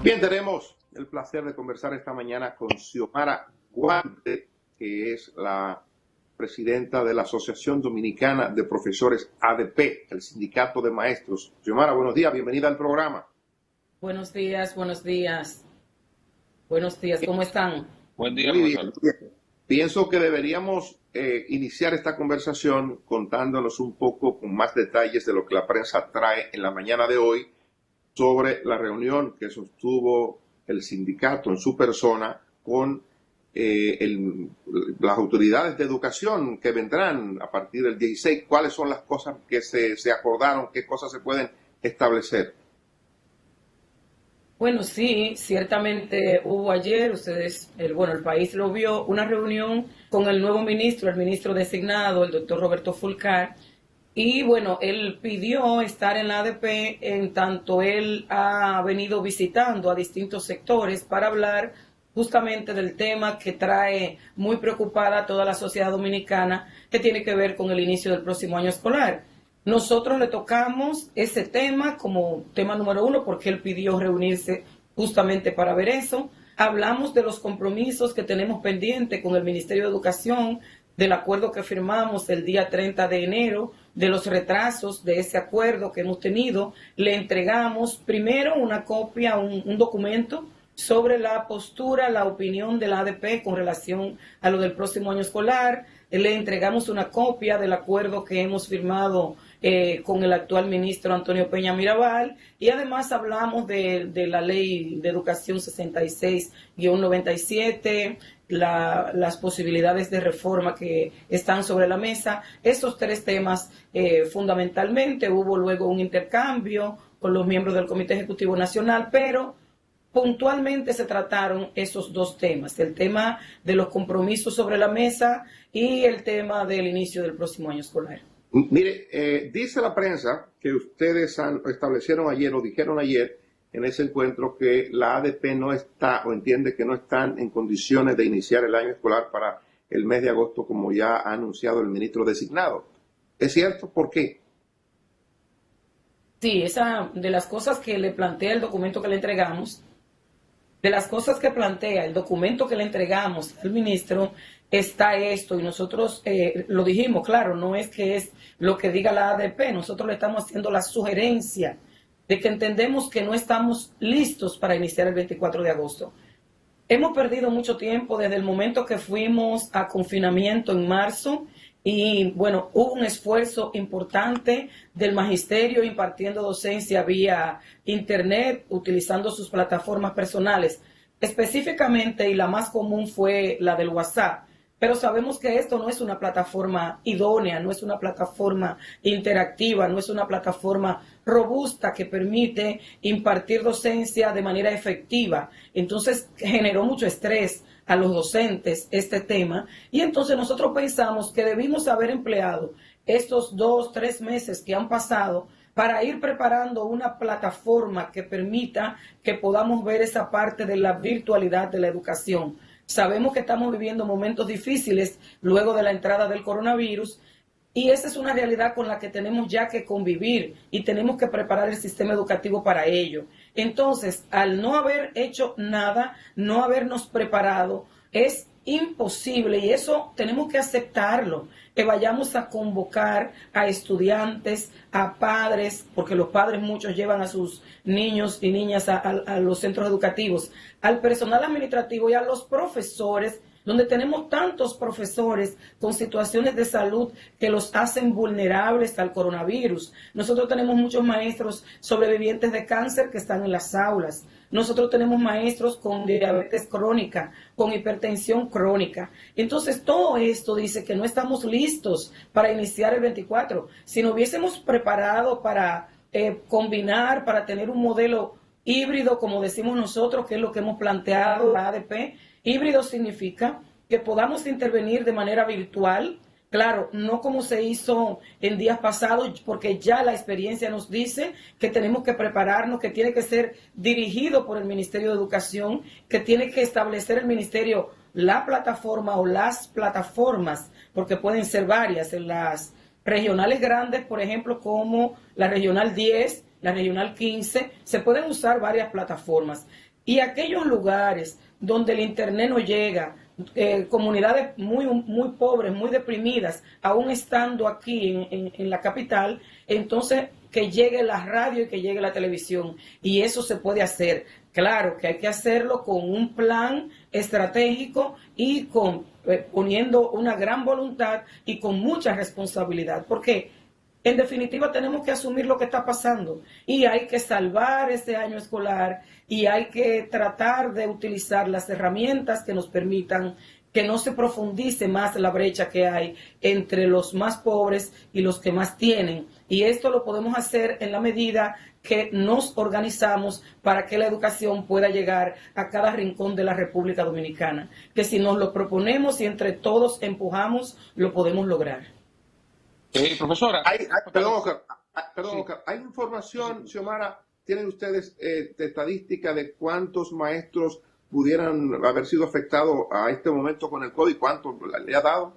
Bien, tenemos el placer de conversar esta mañana con Xiomara Guante, que es la presidenta de la Asociación Dominicana de Profesores ADP, el Sindicato de Maestros. Xiomara, buenos días, bienvenida al programa. Buenos días, buenos días. Buenos días, ¿cómo están? Buen día, Muy profesor. bien. Pienso que deberíamos iniciar esta conversación contándonos un poco con más detalles de lo que la prensa trae en la mañana de hoy sobre la reunión que sostuvo el sindicato en su persona con las autoridades de educación que vendrán a partir del 16. ¿Cuáles son las cosas que se acordaron? ¿Qué cosas se pueden establecer? Bueno, sí, ciertamente hubo ayer, el país lo vio, una reunión con el nuevo ministro, el ministro designado, el doctor Roberto Fulcar, y bueno, él pidió estar en la ADP en tanto él ha venido visitando a distintos sectores para hablar justamente del tema que trae muy preocupada a toda la sociedad dominicana, que tiene que ver con el inicio del próximo año escolar. Nosotros le tocamos ese tema como tema número 1 porque él pidió reunirse justamente para ver eso. Hablamos de los compromisos que tenemos pendientes con el Ministerio de Educación, del acuerdo que firmamos el día 30 de enero, de los retrasos de ese acuerdo que hemos tenido. Le entregamos primero una copia, un documento sobre la postura, la opinión de la ADP con relación a lo del próximo año escolar. Le entregamos una copia del acuerdo que hemos firmado con el actual ministro Antonio Peña Mirabal, y además hablamos de la ley de educación 66-97, las posibilidades de reforma que están sobre la mesa. Esos tres temas fundamentalmente. Hubo luego un intercambio con los miembros del Comité Ejecutivo Nacional, pero puntualmente se trataron esos dos temas, el tema de los compromisos sobre la mesa y el tema del inicio del próximo año escolar. Mire, dice la prensa que ustedes establecieron ayer o dijeron ayer en ese encuentro que la ADP no está o entiende que no están en condiciones de iniciar el año escolar para el mes de agosto, como ya ha anunciado el ministro designado. ¿Es cierto? ¿Por qué? Sí, esa de las cosas que le plantea el documento que le entregamos, de las cosas que plantea el documento que le entregamos al ministro, está esto, y nosotros lo dijimos, claro, no es que es lo que diga la ADP, nosotros le estamos haciendo la sugerencia de que entendemos que no estamos listos para iniciar el 24 de agosto. Hemos perdido mucho tiempo desde el momento que fuimos a confinamiento en marzo, y bueno, hubo un esfuerzo importante del magisterio impartiendo docencia vía internet, utilizando sus plataformas personales. Específicamente, y la más común fue la del WhatsApp. Pero sabemos que esto no es una plataforma idónea, no es una plataforma interactiva, no es una plataforma robusta que permite impartir docencia de manera efectiva. Entonces generó mucho estrés a los docentes este tema, y entonces nosotros pensamos que debimos haber empleado estos 2-3 meses que han pasado para ir preparando una plataforma que permita que podamos ver esa parte de la virtualidad de la educación. Sabemos que estamos viviendo momentos difíciles luego de la entrada del coronavirus, y esa es una realidad con la que tenemos ya que convivir y tenemos que preparar el sistema educativo para ello. Entonces, al no haber hecho nada, no habernos preparado, es imposible, y eso tenemos que aceptarlo, que vayamos a convocar a estudiantes, a padres, porque los padres muchos llevan a sus niños y niñas a los centros educativos, al personal administrativo y a los profesores, donde tenemos tantos profesores con situaciones de salud que los hacen vulnerables al coronavirus. Nosotros tenemos muchos maestros sobrevivientes de cáncer que están en las aulas. Nosotros tenemos maestros con diabetes crónica, con hipertensión crónica. Entonces, todo esto dice que no estamos listos para iniciar el 24. Si nos hubiésemos preparado para combinar, para tener un modelo híbrido, como decimos nosotros, que es lo que hemos planteado la ADP. Híbrido significa que podamos intervenir de manera virtual, claro, no como se hizo en días pasados, porque ya la experiencia nos dice que tenemos que prepararnos, que tiene que ser dirigido por el Ministerio de Educación, que tiene que establecer el Ministerio la plataforma o las plataformas, porque pueden ser varias, en las regionales grandes, por ejemplo, como la regional 10, la regional 15, se pueden usar varias plataformas. Y aquellos lugares donde el Internet no llega, comunidades muy pobres, muy deprimidas, aún estando aquí en la capital, entonces que llegue la radio y que llegue la televisión. Y eso se puede hacer. Claro que hay que hacerlo con un plan estratégico y poniendo una gran voluntad y con mucha responsabilidad. Porque en definitiva tenemos que asumir lo que está pasando y hay que salvar este año escolar y hay que tratar de utilizar las herramientas que nos permitan que no se profundice más la brecha que hay entre los más pobres y los que más tienen. Y esto lo podemos hacer en la medida que nos organizamos para que la educación pueda llegar a cada rincón de la República Dominicana. Que si nos lo proponemos y entre todos empujamos, lo podemos lograr. Profesora. Oscar, ¿hay información, Xiomara, tienen ustedes de estadística de cuántos maestros pudieran haber sido afectados a este momento con el COVID? ¿Cuánto le ha dado?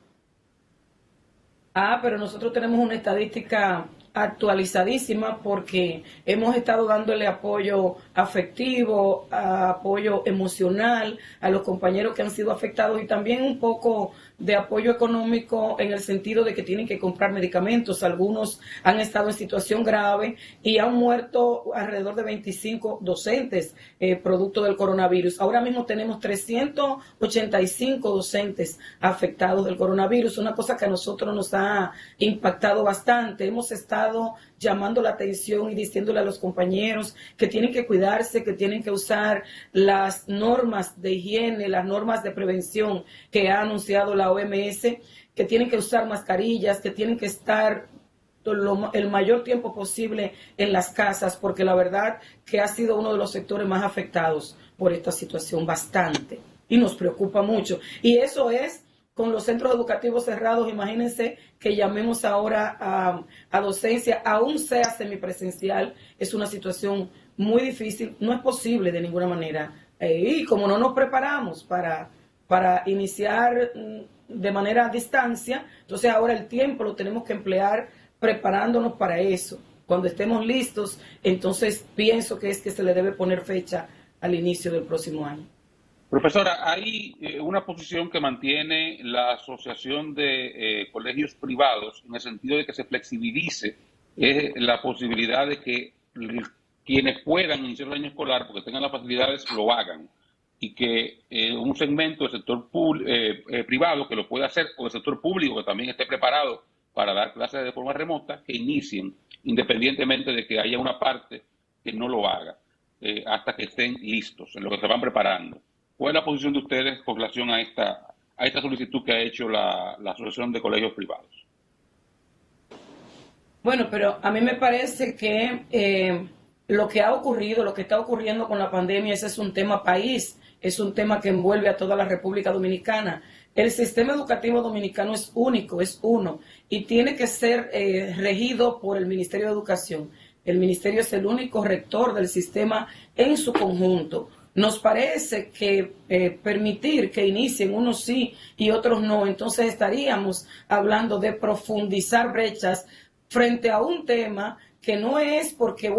Pero nosotros tenemos una estadística actualizadísima porque hemos estado dándole apoyo afectivo, apoyo emocional a los compañeros que han sido afectados y también un poco de apoyo económico en el sentido de que tienen que comprar medicamentos. Algunos han estado en situación grave y han muerto alrededor de 25 docentes producto del coronavirus. Ahora mismo tenemos 385 docentes afectados del coronavirus, una cosa que a nosotros nos ha impactado bastante. Hemos estado llamando la atención y diciéndole a los compañeros que tienen que cuidarse, que tienen que usar las normas de higiene, las normas de prevención que ha anunciado la OMS, que tienen que usar mascarillas, que tienen que estar el mayor tiempo posible en las casas, porque la verdad que ha sido uno de los sectores más afectados por esta situación, bastante, y nos preocupa mucho. Y eso es con los centros educativos cerrados. Imagínense que llamemos ahora a docencia, aún sea semipresencial, es una situación muy difícil, no es posible de ninguna manera. Y como no nos preparamos para iniciar de manera a distancia, entonces ahora el tiempo lo tenemos que emplear preparándonos para eso. Cuando estemos listos, entonces pienso que es que se le debe poner fecha al inicio del próximo año. Profesora, hay una posición que mantiene la Asociación de Colegios Privados en el sentido de que se flexibilice la posibilidad de que quienes puedan iniciar el año escolar, porque tengan las facilidades, lo hagan. Y que un segmento del sector privado que lo pueda hacer, o el sector público que también esté preparado para dar clases de forma remota, que inicien, independientemente de que haya una parte que no lo haga, hasta que estén listos, en lo que se van preparando. ¿Cuál es la posición de ustedes con relación a esta solicitud que ha hecho la Asociación de Colegios Privados? Bueno, pero a mí me parece que lo que ha ocurrido, lo que está ocurriendo con la pandemia, ese es un tema país, es un tema que envuelve a toda la República Dominicana. El sistema educativo dominicano es único, es uno, y tiene que ser regido por el Ministerio de Educación. El Ministerio es el único rector del sistema en su conjunto. Nos parece que permitir que inicien unos sí y otros no, entonces estaríamos hablando de profundizar brechas frente a un tema que no es porque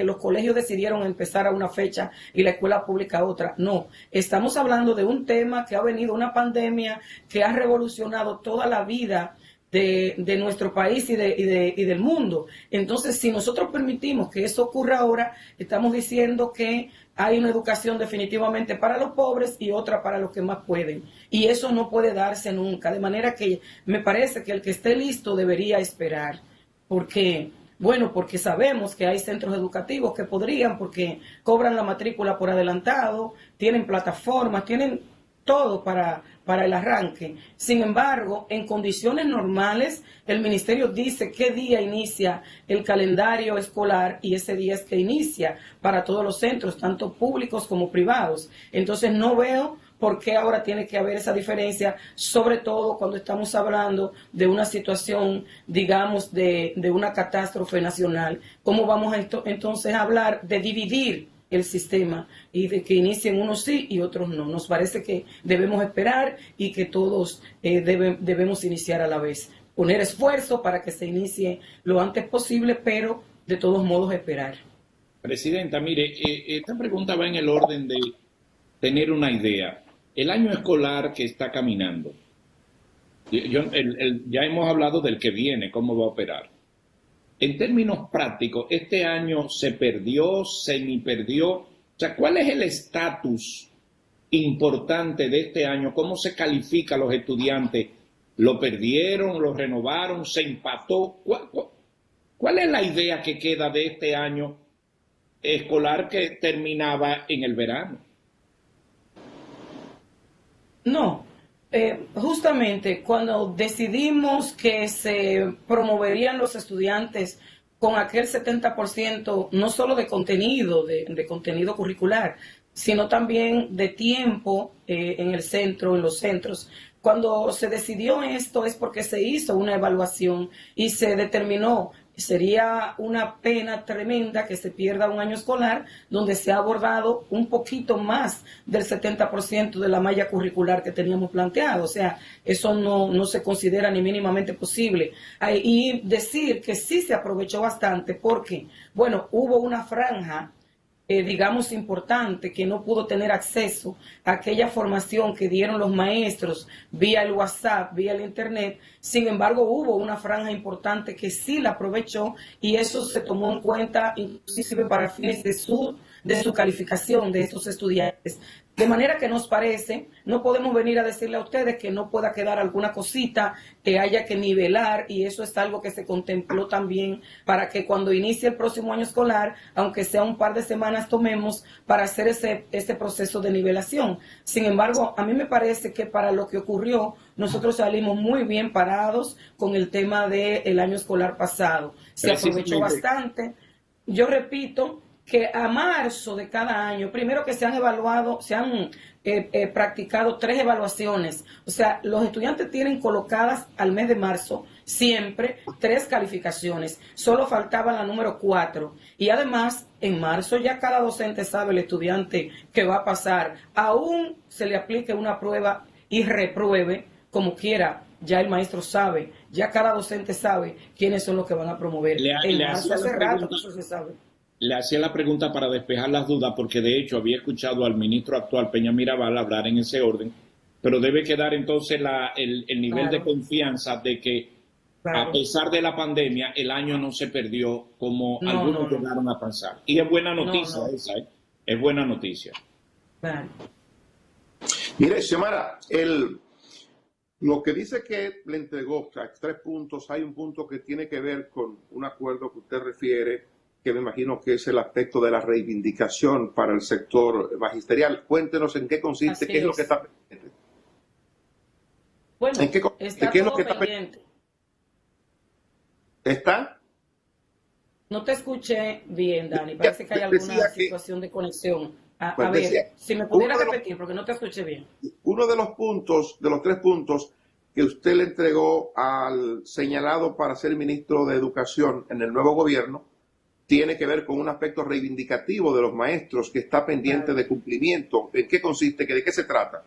los colegios decidieron empezar a una fecha y la escuela pública a otra. No, estamos hablando de un tema que ha venido una pandemia que ha revolucionado toda la vida de nuestro país y del mundo. Entonces, si nosotros permitimos que eso ocurra ahora, estamos diciendo que hay una educación definitivamente para los pobres y otra para los que más pueden. Y eso no puede darse nunca. De manera que me parece que el que esté listo debería esperar. Porque sabemos que hay centros educativos que podrían, porque cobran la matrícula por adelantado, tienen plataformas, tienen todo para el arranque. Sin embargo, en condiciones normales, el ministerio dice qué día inicia el calendario escolar y ese día es que inicia para todos los centros, tanto públicos como privados. Entonces no veo por qué ahora tiene que haber esa diferencia, sobre todo cuando estamos hablando de una situación, digamos, de una catástrofe nacional. ¿Cómo vamos entonces a hablar de dividir el sistema y de que inicien unos sí y otros no? Nos parece que debemos esperar y que todos debemos iniciar a la vez. Poner esfuerzo para que se inicie lo antes posible, pero de todos modos esperar. Presidenta, mire, esta pregunta va en el orden de tener una idea. El año escolar que está caminando, ya hemos hablado del que viene, cómo va a operar. En términos prácticos, ¿este año se perdió, semi-perdió? O sea, ¿cuál es el estatus importante de este año? ¿Cómo se califica a los estudiantes? ¿Lo perdieron, lo renovaron, se empató? ¿Cuál es la idea que queda de este año escolar que terminaba en el verano? No, justamente cuando decidimos que se promoverían los estudiantes con aquel 70%, no solo de contenido, de contenido curricular, sino también de tiempo en el centro, en los centros. Cuando se decidió esto es porque se hizo una evaluación y se determinó sería una pena tremenda que se pierda un año escolar donde se ha abordado un poquito más del 70% de la malla curricular que teníamos planteado. O sea, eso no se considera ni mínimamente posible. Y decir que sí se aprovechó bastante porque, bueno, hubo una franja digamos, importante, que no pudo tener acceso a aquella formación que dieron los maestros vía el WhatsApp, vía el Internet. Sin embargo, hubo una franja importante que sí la aprovechó y eso se tomó en cuenta inclusive para fines de su calificación de estos estudiantes. De manera que nos parece, no podemos venir a decirle a ustedes que no pueda quedar alguna cosita que haya que nivelar, y eso es algo que se contempló también para que cuando inicie el próximo año escolar, aunque sea un par de semanas, tomemos para hacer ese proceso de nivelación. Sin embargo, a mí me parece que para lo que ocurrió, nosotros salimos muy bien parados con el tema del año escolar pasado. Se aprovechó bastante. Yo repito que a marzo de cada año, primero que se han evaluado, se han practicado 3 evaluaciones. O sea, los estudiantes tienen colocadas al mes de marzo siempre 3 calificaciones. Solo faltaba la número 4. Y además, en marzo ya cada docente sabe el estudiante que va a pasar. Aún se le aplique una prueba y repruebe, como quiera, ya el maestro sabe, ya cada docente sabe quiénes son los que van a promover. En marzo hace rato que eso se sabe. Le hacía la pregunta para despejar las dudas, porque de hecho había escuchado al ministro actual, Peña Mirabal, hablar en ese orden, pero debe quedar entonces el nivel de confianza de que, a pesar de la pandemia, el año no se perdió como algunos llegaron a pensar. Y es buena noticia esa, ¿eh? Es buena noticia. Claro. Mire, Xiomara, lo que dice que le entregó, o sea, 3 puntos, hay un punto que tiene que ver con un acuerdo que usted refiere, que me imagino que es el aspecto de la reivindicación para el sector magisterial. Cuéntenos en qué consiste, qué es lo que está pendiente. Bueno, está ¿qué es lo todo que está pendiente. ¿Está? No te escuché bien, Dani. Parece que hay alguna situación de conexión. A ver, si me pudiera repetir, porque no te escuché bien. Uno de los puntos, de los 3 puntos que usted le entregó al señalado para ser ministro de Educación en el nuevo gobierno, tiene que ver con un aspecto reivindicativo de los maestros que está pendiente de cumplimiento. ¿En qué consiste? ¿De qué se trata?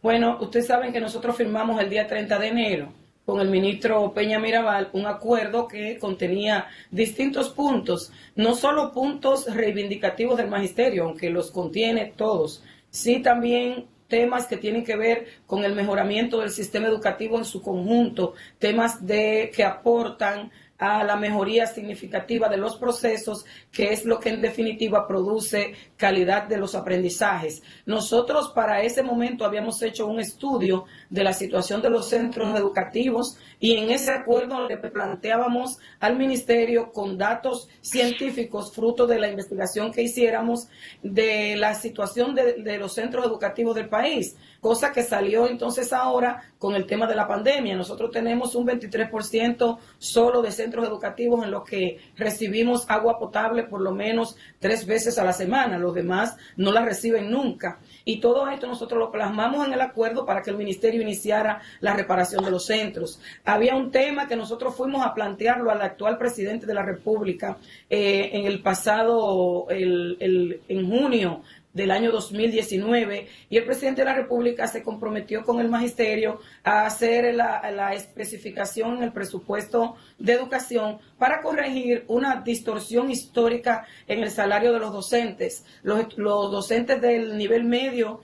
Bueno, ustedes saben que nosotros firmamos el día 30 de enero con el ministro Peña Mirabal un acuerdo que contenía distintos puntos, no solo puntos reivindicativos del magisterio, aunque los contiene todos, sí también temas que tienen que ver con el mejoramiento del sistema educativo en su conjunto, temas que aportan a la mejoría significativa de los procesos, que es lo que en definitiva produce calidad de los aprendizajes. Nosotros para ese momento habíamos hecho un estudio de la situación de los centros educativos y en ese acuerdo le planteábamos al ministerio con datos científicos fruto de la investigación que hiciéramos de la situación de los centros educativos del país, cosa que salió entonces ahora con el tema de la pandemia. Nosotros tenemos un 23% solo de centros educativos en los que recibimos agua potable por lo menos 3 veces a la semana. Los demás no la reciben nunca. Y todo esto nosotros lo plasmamos en el acuerdo para que el ministerio iniciara la reparación de los centros. Había un tema que nosotros fuimos a plantearlo al actual presidente de la República en el pasado, en junio del año 2019 y el presidente de la República se comprometió con el magisterio a hacer la especificación en el presupuesto de educación para corregir una distorsión histórica en el salario de los docentes. Los docentes del nivel medio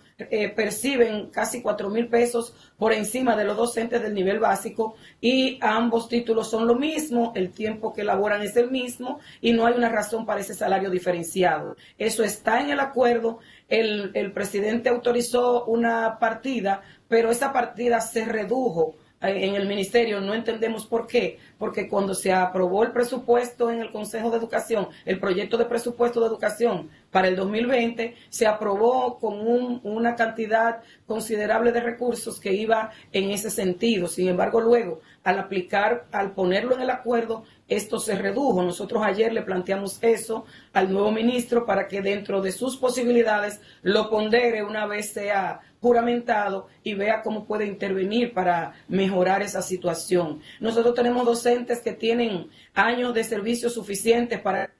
perciben casi 4.000 pesos por encima de los docentes del nivel básico y ambos títulos son lo mismo, el tiempo que elaboran es el mismo y no hay una razón para ese salario diferenciado. Eso está en el acuerdo, el presidente autorizó una partida, pero esa partida se redujo en el ministerio, no entendemos por qué, porque cuando se aprobó el presupuesto en el Consejo de Educación, el proyecto de presupuesto de educación para el 2020, se aprobó con una cantidad considerable de recursos que iba en ese sentido. Sin embargo, luego, al ponerlo en el acuerdo, esto se redujo. Nosotros ayer le planteamos eso al nuevo ministro para que dentro de sus posibilidades lo pondere una vez sea juramentado y vea cómo puede intervenir para mejorar esa situación. Nosotros tenemos docentes que tienen años de servicio suficientes para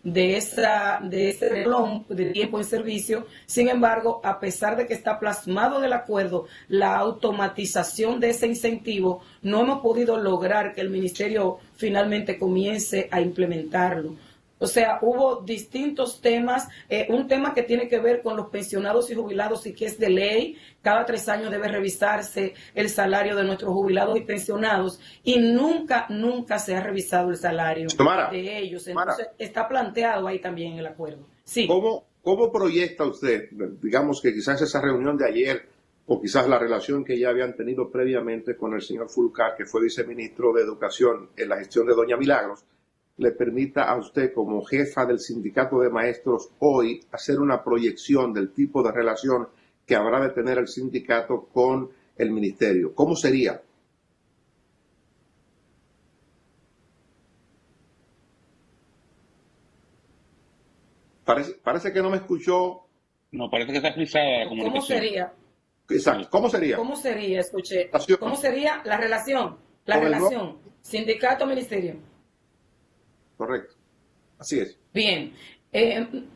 de ese reloj de tiempo en servicio. Sin embargo, a pesar de que está plasmado en el acuerdo la automatización de ese incentivo, no hemos podido lograr que el ministerio finalmente comience a implementarlo. O sea, hubo distintos temas, un tema que tiene que ver con los pensionados y jubilados y que es de ley, cada 3 años debe revisarse el salario de nuestros jubilados y pensionados y nunca se ha revisado el salario de ellos. Entonces, está planteado ahí también en el acuerdo. Sí. ¿Cómo proyecta usted, digamos que quizás esa reunión de ayer o quizás la relación que ya habían tenido previamente con el señor Fulcar, que fue viceministro de Educación en la gestión de doña Milagros, le permita a usted como jefa del sindicato de maestros hoy hacer una proyección del tipo de relación que habrá de tener el sindicato con el ministerio? ¿Cómo sería? Parece que no me escuchó. No, parece que está frisada la comunicación. ¿Cómo sería? Exacto. ¿Cómo sería? ¿Cómo sería? Escuché. ¿Cómo sería la relación? Sindicato-ministerio. Correcto. Así es. Bien.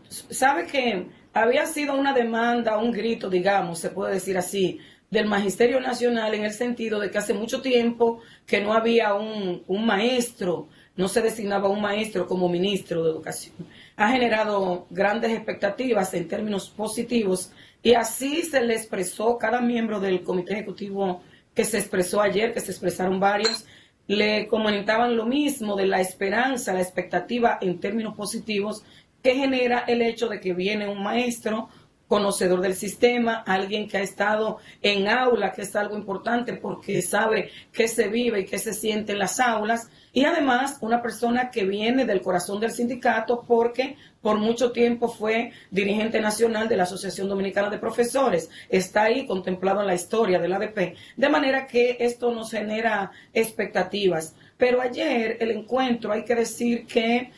¿Sabe que había sido una demanda, un grito, digamos, se puede decir así, del Magisterio Nacional en el sentido de que hace mucho tiempo que no había un maestro, no se designaba un maestro como ministro de Educación? Ha generado grandes expectativas en términos positivos y así se le expresó cada miembro del Comité Ejecutivo que se expresó ayer, que se expresaron varios, le comentaban lo mismo de la esperanza, la expectativa en términos positivos que genera el hecho de que viene un maestro conocedor del sistema, alguien que ha estado en aula, que es algo importante porque sabe qué se vive y qué se siente en las aulas, y además una persona que viene del corazón del sindicato porque por mucho tiempo fue dirigente nacional de la Asociación Dominicana de Profesores, está ahí contemplado en la historia del ADP, de manera que esto nos genera expectativas. Pero ayer el encuentro, hay que decir que,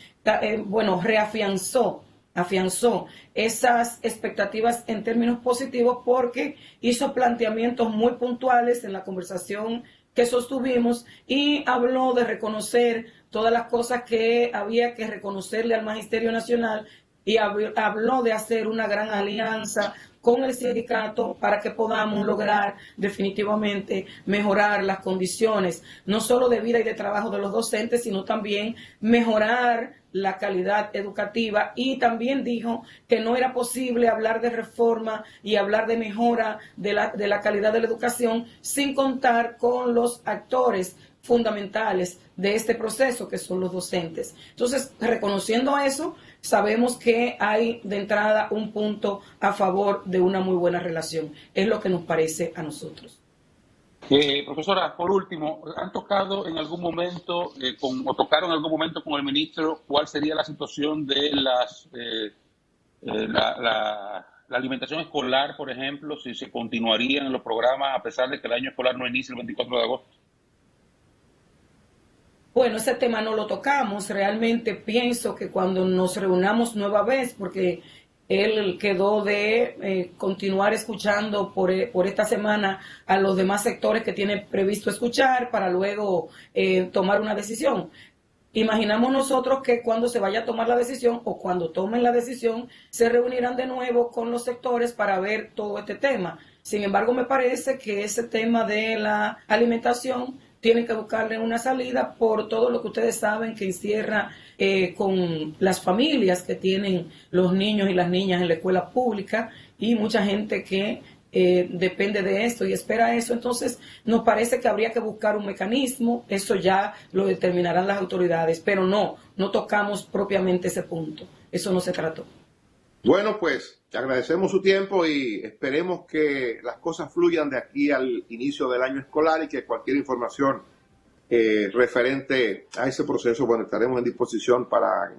afianzó esas expectativas en términos positivos porque hizo planteamientos muy puntuales en la conversación que sostuvimos y habló de reconocer todas las cosas que había que reconocerle al Magisterio Nacional y habló de hacer una gran alianza con el sindicato para que podamos lograr definitivamente mejorar las condiciones, no solo de vida y de trabajo de los docentes, sino también mejorar la calidad educativa, y también dijo que no era posible hablar de reforma y hablar de mejora de la calidad de la educación sin contar con los actores fundamentales de este proceso, que son los docentes. Entonces, reconociendo eso, sabemos que hay de entrada un punto a favor de una muy buena relación. Es lo que nos parece a nosotros. Profesora, por último, ¿han tocado en algún momento tocaron en algún momento con el ministro cuál sería la situación de la alimentación escolar, por ejemplo, si se continuarían en los programas a pesar de que el año escolar no inicia el 24 de agosto? Bueno, ese tema no lo tocamos. Realmente pienso que cuando nos reunamos nueva vez, porque él quedó de continuar escuchando por esta semana a los demás sectores que tiene previsto escuchar para luego tomar una decisión. Imaginamos nosotros que cuando se vaya a tomar la decisión o cuando tomen la decisión, se reunirán de nuevo con los sectores para ver todo este tema. Sin embargo, me parece que ese tema de la alimentación tiene que buscarle una salida por todo lo que ustedes saben que encierra con las familias que tienen los niños y las niñas en la escuela pública y mucha gente que depende de esto y espera eso. Entonces, nos parece que habría que buscar un mecanismo, eso ya lo determinarán las autoridades, pero no tocamos propiamente ese punto, eso no se trató. Bueno, pues te agradecemos su tiempo y esperemos que las cosas fluyan de aquí al inicio del año escolar y que cualquier información referente a ese proceso, bueno, estaremos en disposición para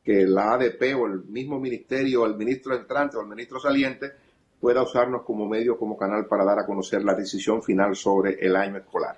que la ADP o el mismo ministerio, el ministro entrante o el ministro saliente pueda usarnos como medio, como canal para dar a conocer la decisión final sobre el año escolar.